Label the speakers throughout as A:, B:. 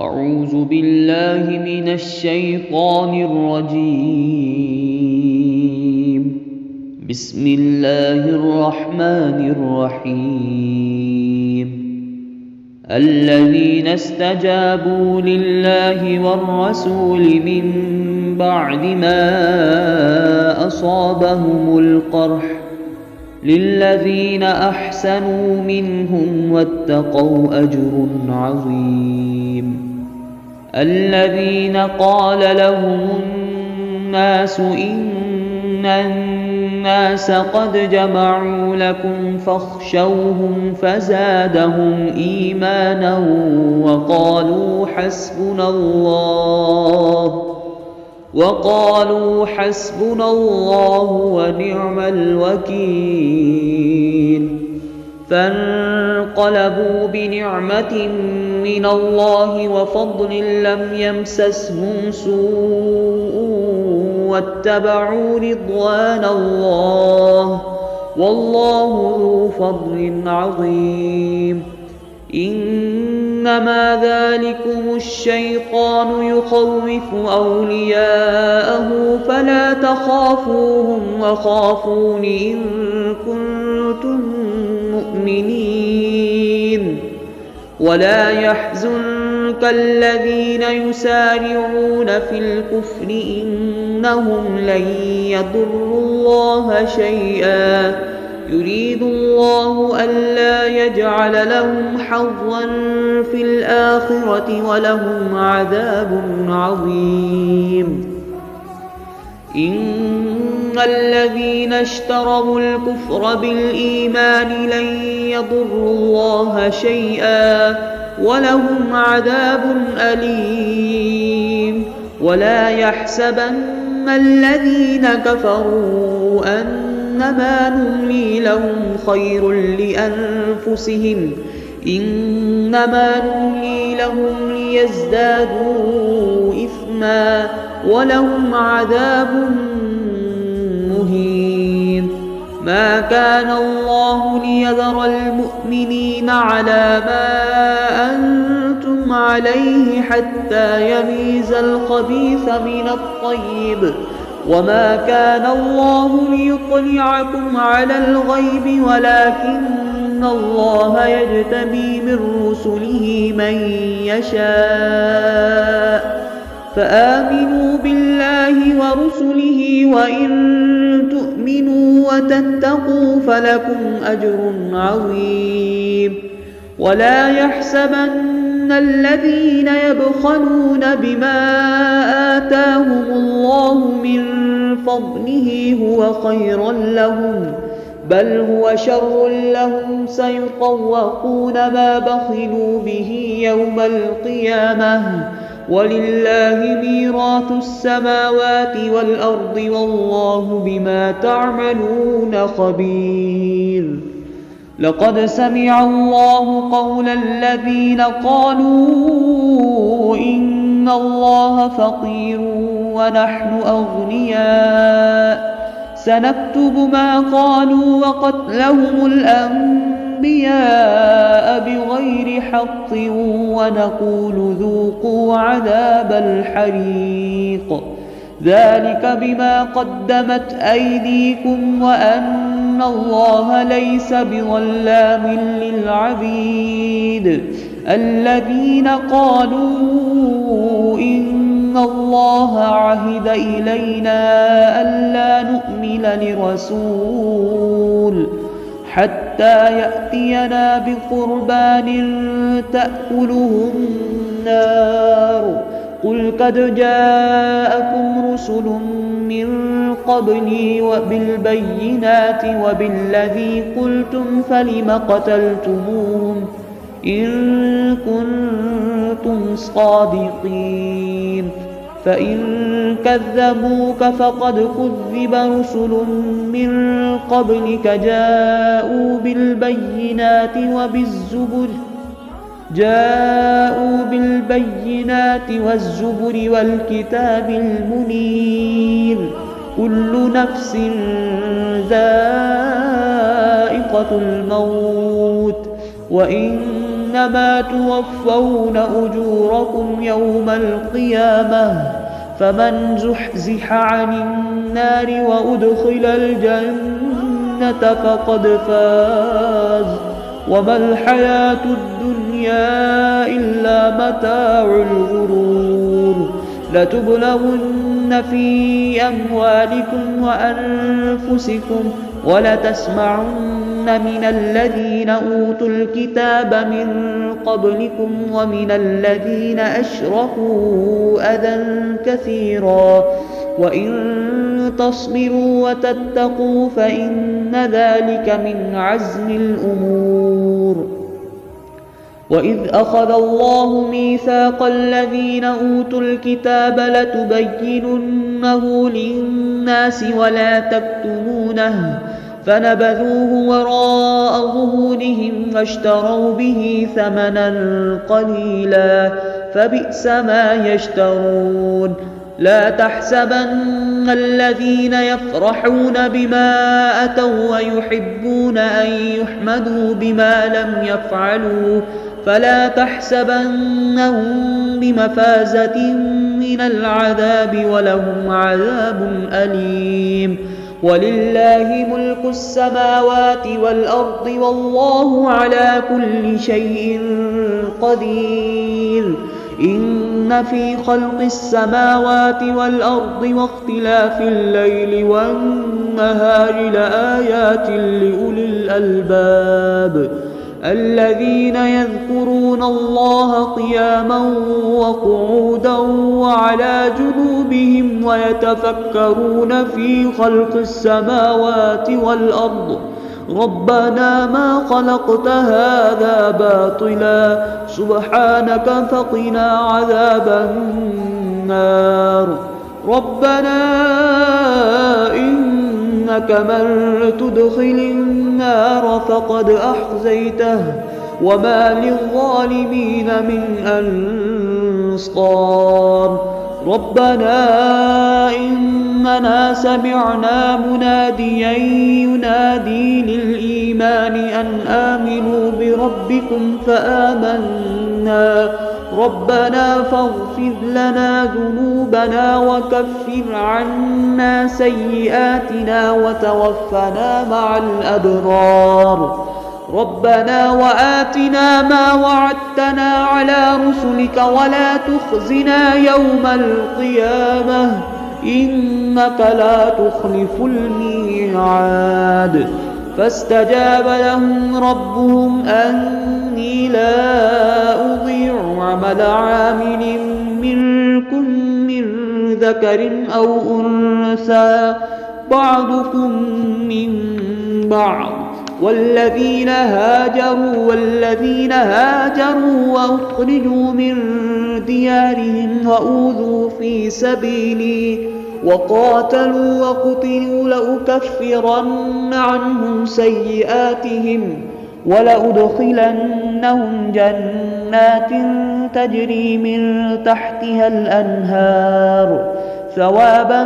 A: أعوذ بالله من الشيطان الرجيم. بسم الله الرحمن الرحيم. الذين استجابوا لله والرسول من بعد ما أصابهم القرح للذين أحسنوا منهم واتقوا أجر عظيم. الذين قال لهم الناس إن الناس قد جمعوا لكم فاخشوهم فزادهم إيمانا وقالوا حسبنا الله ونعم الوكيل. فانقلبوا بنعمة من الله وفضل لم يمسسهم سوء واتبعوا رضوان الله والله ذو فضل عظيم. إنما ذلكم الشيطان يخوف أولياءه فلا تخافوهم وخافون إن كنتم مؤمنين. ولا يحزنك الذين يسارعون في الكفر إنهم لن يضروا الله شيئا يريد الله ألا يجعل لهم حظا في الآخرة ولهم عذاب عظيم. إن الذين اشتروا الكفر بالإيمان لن يضروا الله شيئا ولهم عذاب أليم. ولا يحسبن الذين كفروا أنما نملي لهم خير لأنفسهم إنما نملي لهم ليزدادوا إثما ولهم عذاب مهين. ما كان الله ليذر المؤمنين على ما أنتم عليه حتى يميز الخبيث من الطيب وما كان الله ليطلعكم على الغيب ولكن الله يجتبي من رسله من يشاء. فآمنوا بالله ورسله وإن تؤمنوا وتتقوا فلكم أجر عظيم. ولا يحسبن الذين يبخلون بما آتاهم الله من فضله هو خيرا لهم بل هو شر لهم سيطوقون ما بخلوا به يوم القيامة ولله ميراث السماوات والأرض والله بما تعملون خبير. لقد سمع الله قول الذين قالوا إن الله فقير ونحن أغنياء سنكتب ما قالوا وقتلهم الأنبياء بغير حق ونقول ذوقوا عذاب الحريق ذلك بما قدمت أيديكم وأن الله ليس بظلام للعبيد. الذين قالوا إن الله عهد إلينا ألا نؤمن لرسول حتى يأتينا بقربان تأكله النار قل قد جاءكم رسل من قبلي وبالبينات وبالذي قلتم فلم قتلتموهم إن كنتم صادقين. فإن كذبوك فقد كذب رسل من قبلك جاءوا بالبينات والزبر والكتاب المنير. كل نفس ذائقة الموت وإن إنما توفون أجوركم يوم القيامة فمن زحزح عن النار وأدخل الجنة فقد فاز وما الحياة الدنيا إلا متاع الغرور لتبلغن في أموالكم وأنفسكم ولتسمعن من الذين أوتوا الكتاب من قبلكم ومن الذين أشركوا أذى كثيرا وإن تصبروا وتتقوا فإن ذلك من عزم الأمور وإذ أخذ الله ميثاق الذين أوتوا الكتاب لتبيننه للناس ولا تكتمونه فنبذوه وراء ظهورهم واشتروا به ثمنا قليلا فبئس ما يشترون لا تحسبن الذين يفرحون بما أتوا ويحبون أن يحمدوا بما لم يفعلوا فلا تحسبنهم بمفازة من العذاب ولهم عذاب أليم ولله ملك السماوات والأرض والله على كل شيء قدير إن في خلق السماوات والأرض واختلاف الليل والنهار لآيات لأولي الألباب الذين يذكرون الله قياما وقعودا وعلى جنوبهم ويتفكرون في خلق السماوات والأرض ربنا ما خلقت هذا باطلا سبحانك فقنا عذاب النار ربنا إنك من تدخل النار فقد أخزيته وما للظالمين من أنصار ربنا إننا سمعنا مناديا ينادي للإيمان أن آمنوا بربكم فآمنا ربنا فاغفر لنا ذنوبنا وكفر عنا سيئاتنا وتوفنا مع الأبرار ربنا وآتنا ما وعدتنا على رسلك ولا تخزنا يوم القيامة إنك لا تخلف الميعاد فاستجاب لهم ربهم أني لا أضيع عمل عامل منكم من ذكر أو أنثى بعضكم من بعض والذين هاجروا وأخرجوا من ديارهم وأوذوا في سبيلي وقاتلوا وقتلوا لأكفرن عنهم سيئاتهم ولأدخلنهم جنات تجري من تحتها الأنهار ثوابا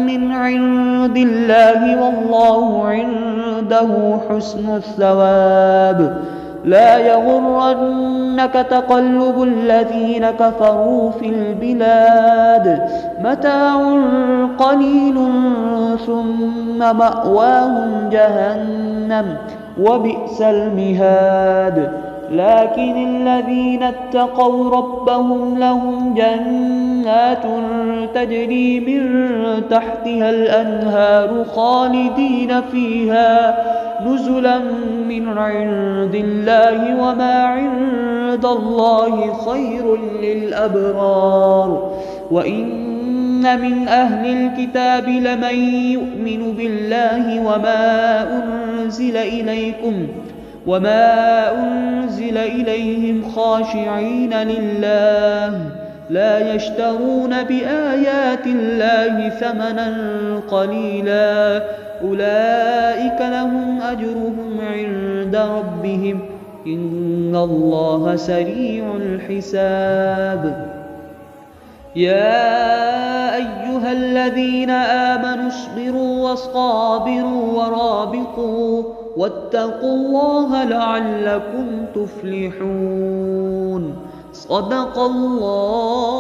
A: من عند الله والله عنده حسن الثواب لا يغرنك تقلب الذين كفروا في البلاد متاع قليل ثم مأواهم جهنم وبئس المهاد لكن الذين اتقوا ربهم لهم جنات تجري من تحتها الأنهار خالدين فيها نزلا من عند الله وما عند الله خير للأبرار وإن من أهل الكتاب لمن يؤمن بالله وما أنزل إليهم خاشعين لله لا يشترون بآيات الله ثمنا قليلا أولئك لهم أجرهم عند ربهم إن الله سريع الحساب يا أيها الذين آمنوا اصبروا وصابروا واتقوا الله لعلكم تفلحون. صدق الله